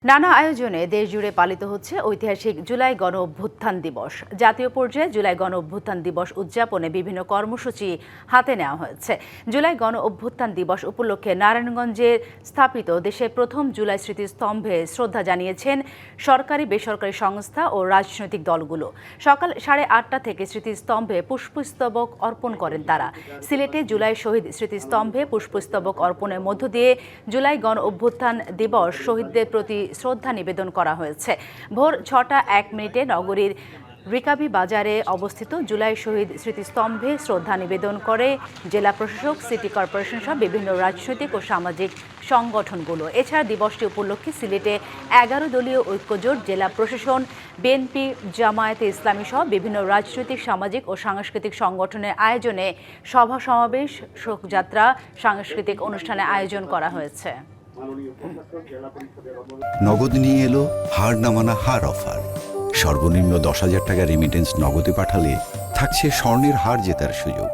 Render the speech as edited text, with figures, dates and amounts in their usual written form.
নানা আয়োজনে দেশজুড়ে পালিত হচ্ছে ঐতিহাসিক জুলাই গণ অভ্যুত্থান দিবস। জাতীয় পর্যায়ে জুলাই গণ অভ্যুত্থান দিবস উদযাপনে বিভিন্ন কর্মসূচি হাতে নেওয়া হয়েছে। জুলাই গণ অভ্যুত্থান দিবস উপলক্ষে নারায়ণগঞ্জে স্থাপিত দেশের প্রথম জুলাই স্মৃতিস্তম্ভে শ্রদ্ধা জানিয়েছেন সরকারি বেসরকারি সংস্থা ও রাজনৈতিক দলগুলো। সকাল 8:30 থেকে স্মৃতিস্তম্ভে পুষ্পস্তবক অর্পণ করেন তারা। সিলেটে জুলাই শহীদ স্মৃতিস্তম্ভে পুষ্পস্তবক অর্পণের মধ্য দিয়ে জুলাই গণ অভ্যুত্থান দিবস শহীদদের প্রতি শ্রদ্ধা নিবেদন করা হয়েছে। ভোর 6:01 নগরীর রিকাবি বাজারে অবস্থিত জুলাই শহীদ স্মৃতিস্তম্ভে শ্রদ্ধা নিবেদন করে জেলা প্রশাসক, সিটি কর্পোরেশন সহ বিভিন্ন রাজনৈতিক ও সামাজিক সংগঠনগুলো। এছাড়া দিবসটি উপলক্ষে সিলেটে 11 দলীয় ঐক্যজোট, জেলা প্রশাসন, বিএনপি, জামায়াতে ইসলামী সহ বিভিন্ন রাজনৈতিক, সামাজিক ও সাংস্কৃতিক সংগঠনের আয়োজনে সভা সমাবেশ, শোকযাত্রা, সাংস্কৃতিক অনুষ্ঠানের আয়োজন করা হয়েছে। নগদ নিয়ে এলো হার নামানা হার অফার। সর্বনিম্ন 10,000 টাকা রেমিটেন্স নগদে পাঠালে থাকছে স্বর্ণের হার জেতার সুযোগ।